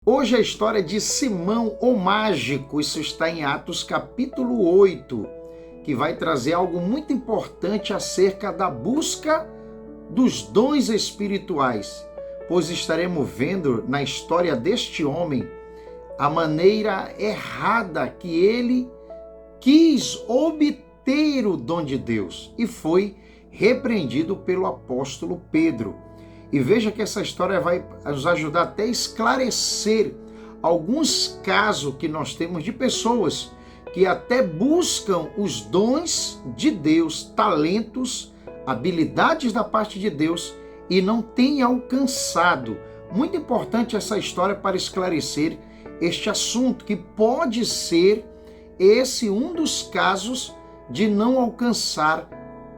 Hoje a história de Simão o Mágico, isso está em Atos capítulo 8, que vai trazer algo muito importante acerca da busca dos dons espirituais, pois estaremos vendo na história deste homem a maneira errada que ele quis obter o dom de Deus e foi repreendido pelo apóstolo Pedro. E veja que essa história vai nos ajudar até a esclarecer alguns casos que nós temos de pessoas que até buscam os dons de Deus, talentos, habilidades da parte de Deus e não têm alcançado. Muito importante essa história para esclarecer este assunto, que pode ser esse um dos casos de não alcançar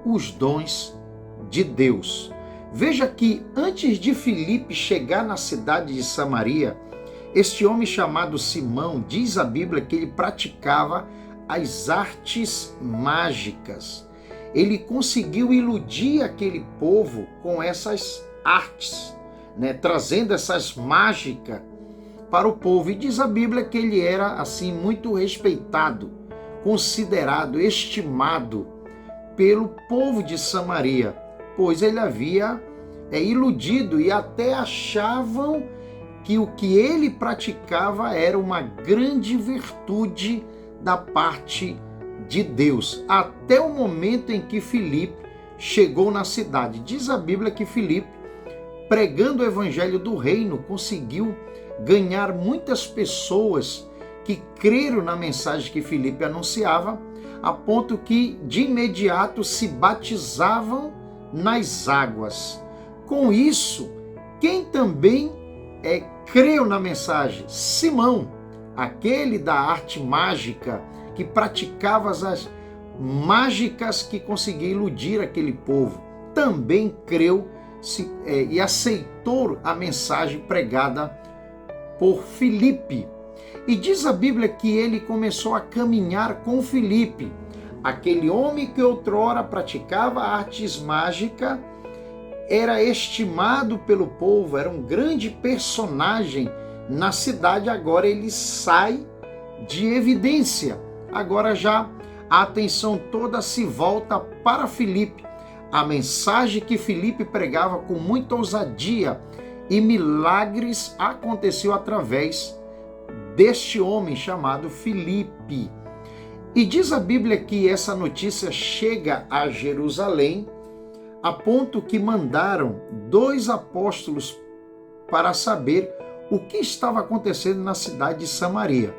os dons de Deus. Veja que antes de Filipe chegar na cidade de Samaria, este homem chamado Simão, diz a Bíblia que ele praticava as artes mágicas. Ele conseguiu iludir aquele povo com essas artes, trazendo essas mágicas para o povo. E diz a Bíblia que ele era assim muito respeitado, considerado, estimado pelo povo de Samaria, pois ele havia iludido e até achavam que o que ele praticava era uma grande virtude da parte de Deus, até o momento em que Filipe chegou na cidade. Diz a Bíblia que Filipe, pregando o evangelho do reino, conseguiu ganhar muitas pessoas que creram na mensagem que Filipe anunciava, a ponto que de imediato se batizavam nas águas. Com isso, quem também creu na mensagem? Simão, aquele da arte mágica, que praticava as mágicas que conseguia iludir aquele povo, também creu e aceitou a mensagem pregada por Filipe. E diz a Bíblia que ele começou a caminhar com Filipe, aquele homem que outrora praticava artes mágicas, era estimado pelo povo, era um grande personagem na cidade. Agora ele sai de evidência. Agora já a atenção toda se volta para Filipe. A mensagem que Filipe pregava com muita ousadia e milagres aconteceu através deste homem chamado Filipe. E diz a Bíblia que essa notícia chega a Jerusalém, a ponto que mandaram 2 apóstolos para saber o que estava acontecendo na cidade de Samaria.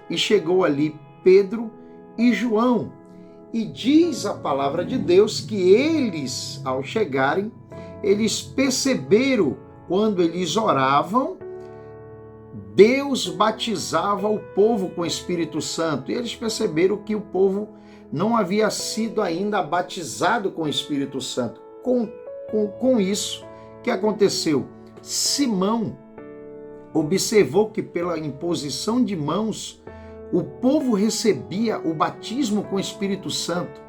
E chegou ali Pedro e João. E diz a palavra de Deus que eles, ao chegarem, eles perceberam, quando eles oravam, Deus batizava o povo com o Espírito Santo. E eles perceberam que o povo não havia sido ainda batizado com o Espírito Santo. Com isso, o que aconteceu? Simão observou que pela imposição de mãos, o povo recebia o batismo com o Espírito Santo.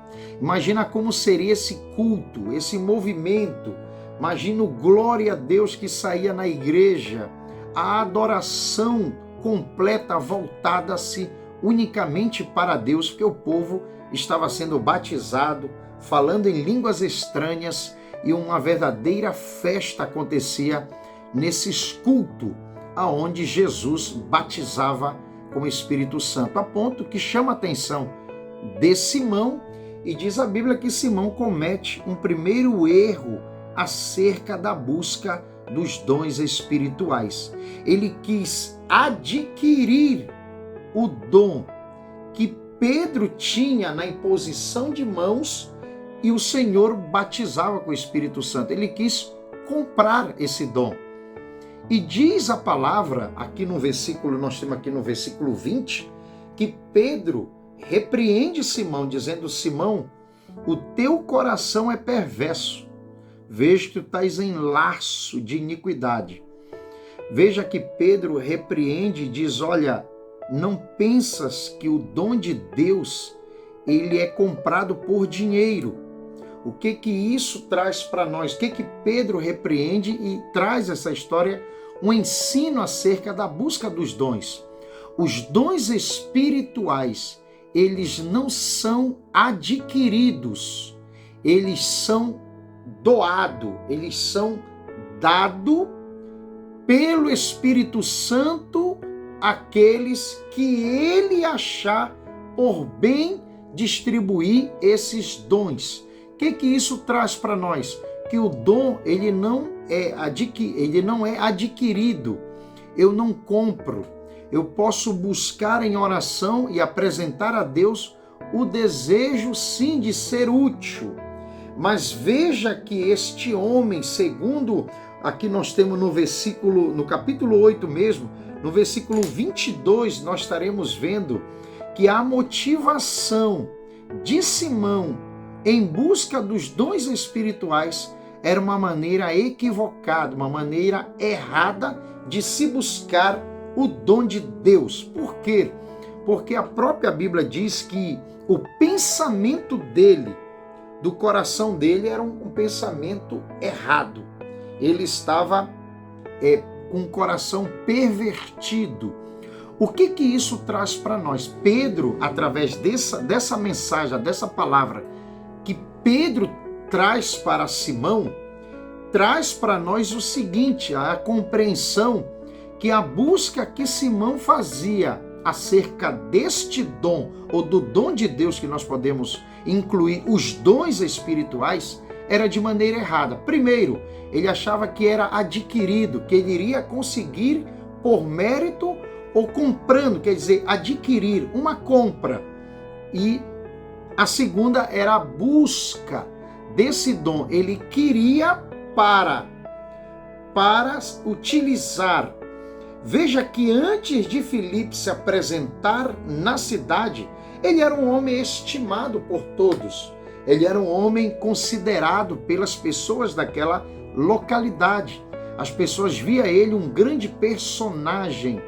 Imagina como seria esse culto, esse movimento. Imagina o glória a Deus que saía na igreja, a adoração completa voltada-se unicamente para Deus, porque o povo estava sendo batizado, falando em línguas estranhas, e uma verdadeira festa acontecia nesses cultos, aonde Jesus batizava com o Espírito Santo, a ponto que chama a atenção de Simão, e diz a Bíblia que Simão comete um primeiro erro acerca da busca dos dons espirituais. Ele quis adquirir o dom que Pedro tinha na imposição de mãos e o Senhor batizava com o Espírito Santo. Ele quis comprar esse dom. E diz a palavra, aqui no versículo, nós temos aqui no versículo 20, que Pedro repreende Simão, dizendo: Simão, o teu coração é perverso. Vejo que tu estás em laço de iniquidade. Veja que Pedro repreende e diz: olha, não pensas que o dom de Deus ele é comprado por dinheiro. O que isso traz para nós? O que Pedro repreende e traz essa história um ensino acerca da busca dos dons. Os dons espirituais, eles não são adquiridos, eles são doados, eles são dados pelo Espírito Santo àqueles que ele achar por bem distribuir esses dons. O que isso traz para nós? Que o dom ele não é adquirido, eu não compro. Eu posso buscar em oração e apresentar a Deus o desejo sim de ser útil. Mas veja que este homem, segundo aqui nós temos no capítulo 8 mesmo, no versículo 22, nós estaremos vendo que a motivação de Simão em busca dos dons espirituais era uma maneira equivocada, uma maneira errada de se buscar o dom de Deus. Por quê? Porque a própria Bíblia diz que o pensamento dele, do coração dele, era um pensamento errado. Ele estava com o coração pervertido. O que isso traz para nós? Pedro, através dessa mensagem, dessa palavra que Pedro traz para Simão, traz para nós o seguinte, a compreensão que a busca que Simão fazia acerca deste dom, ou do dom de Deus, que nós podemos incluir os dons espirituais, era de maneira errada. Primeiro, ele achava que era adquirido, que ele iria conseguir por mérito ou comprando, quer dizer, adquirir, uma compra. E a segunda era a busca desse dom. Ele queria para utilizar. Veja que antes de Filipe se apresentar na cidade, ele era um homem estimado por todos. Ele era um homem considerado pelas pessoas daquela localidade. As pessoas viam ele um grande personagem,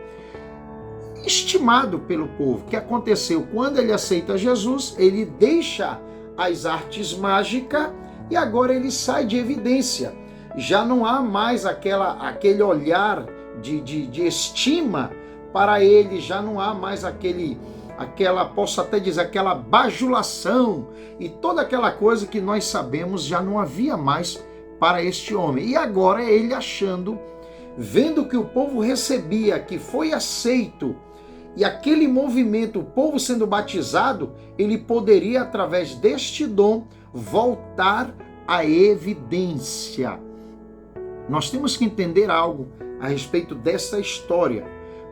estimado pelo povo. O que aconteceu? Quando ele aceita Jesus, ele deixa as artes mágicas e agora ele sai de evidência. Já não há mais aquele olhar de estima para ele, já não há mais posso até dizer, aquela bajulação e toda aquela coisa que nós sabemos já não havia mais para este homem. E agora ele vendo que o povo recebia, que foi aceito, e aquele movimento, o povo sendo batizado, ele poderia, através deste dom, voltar à evidência. Nós temos que entender algo a respeito dessa história.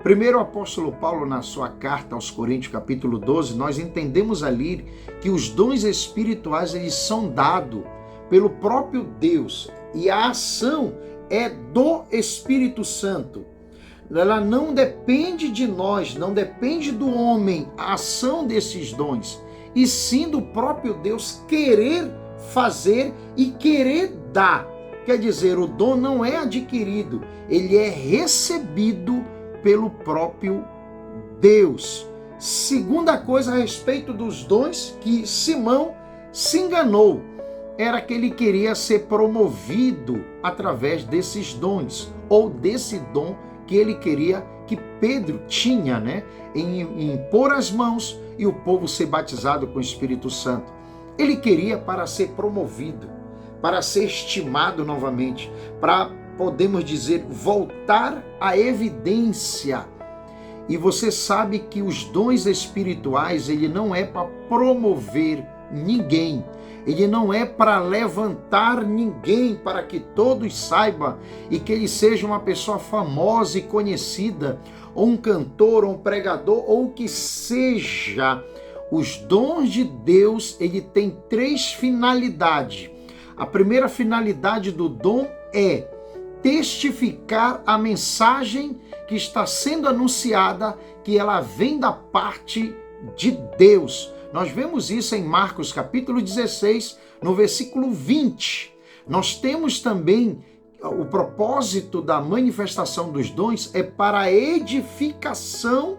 Primeiro, o apóstolo Paulo, na sua carta aos Coríntios, capítulo 12, nós entendemos ali que os dons espirituais, eles são dados pelo próprio Deus, e a ação é do Espírito Santo. Ela não depende de nós, não depende do homem, a ação desses dons, e sim do próprio Deus querer fazer e querer dar. Quer dizer, o dom não é adquirido, ele é recebido pelo próprio Deus. Segunda coisa a respeito dos dons, que Simão se enganou, era que ele queria ser promovido através desses dons, ou desse dom que ele queria, que Pedro tinha, em impor as mãos e o povo ser batizado com o Espírito Santo. Ele queria para ser promovido, para ser estimado novamente, para, podemos dizer, voltar à evidência. E você sabe que os dons espirituais, ele não é para promover ninguém, ele não é para levantar ninguém, para que todos saibam e que ele seja uma pessoa famosa e conhecida, ou um cantor, ou um pregador, ou o que seja. Os dons de Deus, ele tem 3 finalidades. A primeira finalidade do dom é testificar a mensagem que está sendo anunciada, que ela vem da parte de Deus. Nós vemos isso em Marcos capítulo 16, no versículo 20. Nós temos também o propósito da manifestação dos dons é para a edificação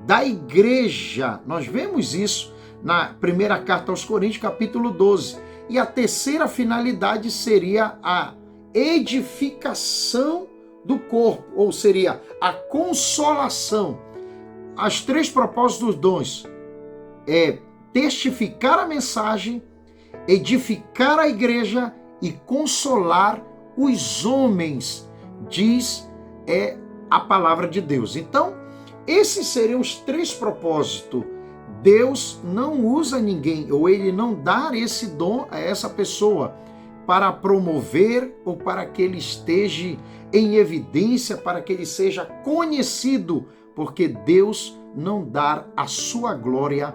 da igreja. Nós vemos isso na primeira carta aos Coríntios, capítulo 12. E a terceira finalidade seria a edificação do corpo, ou seria a consolação. As três propósitos dos dons é testificar a mensagem, edificar a igreja e consolar os homens, diz a palavra de Deus. Então, esses seriam os três propósitos. Deus não usa ninguém, ou ele não dá esse dom a essa pessoa para promover ou para que ele esteja em evidência, para que ele seja conhecido, porque Deus não dá a sua glória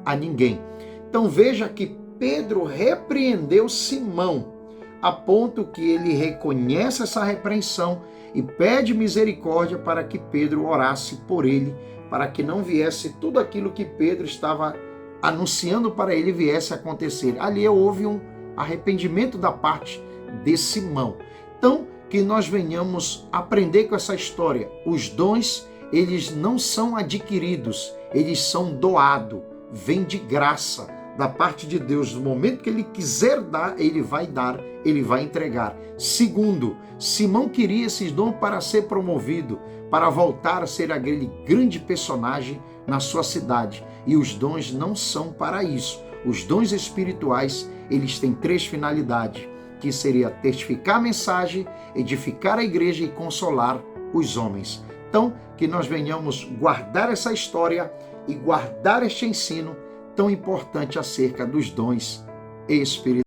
a ninguém. Então veja que Pedro repreendeu Simão, a ponto que ele reconhece essa repreensão e pede misericórdia para que Pedro orasse por ele, para que não viesse tudo aquilo que Pedro estava anunciando para ele viesse a acontecer. Ali houve um arrependimento da parte de Simão. Então, que nós venhamos aprender com essa história. Os dons, eles não são adquiridos, eles são doados, vem de graça da parte de Deus. No momento que ele quiser dar, ele vai entregar. Segundo, Simão queria esses dons para ser promovido, para voltar a ser aquele grande personagem na sua cidade. E os dons não são para isso. Os dons espirituais, eles têm três finalidades, que seria testificar a mensagem, edificar a igreja e consolar os homens. Então, que nós venhamos guardar essa história e guardar este ensino tão importante acerca dos dons espirituais.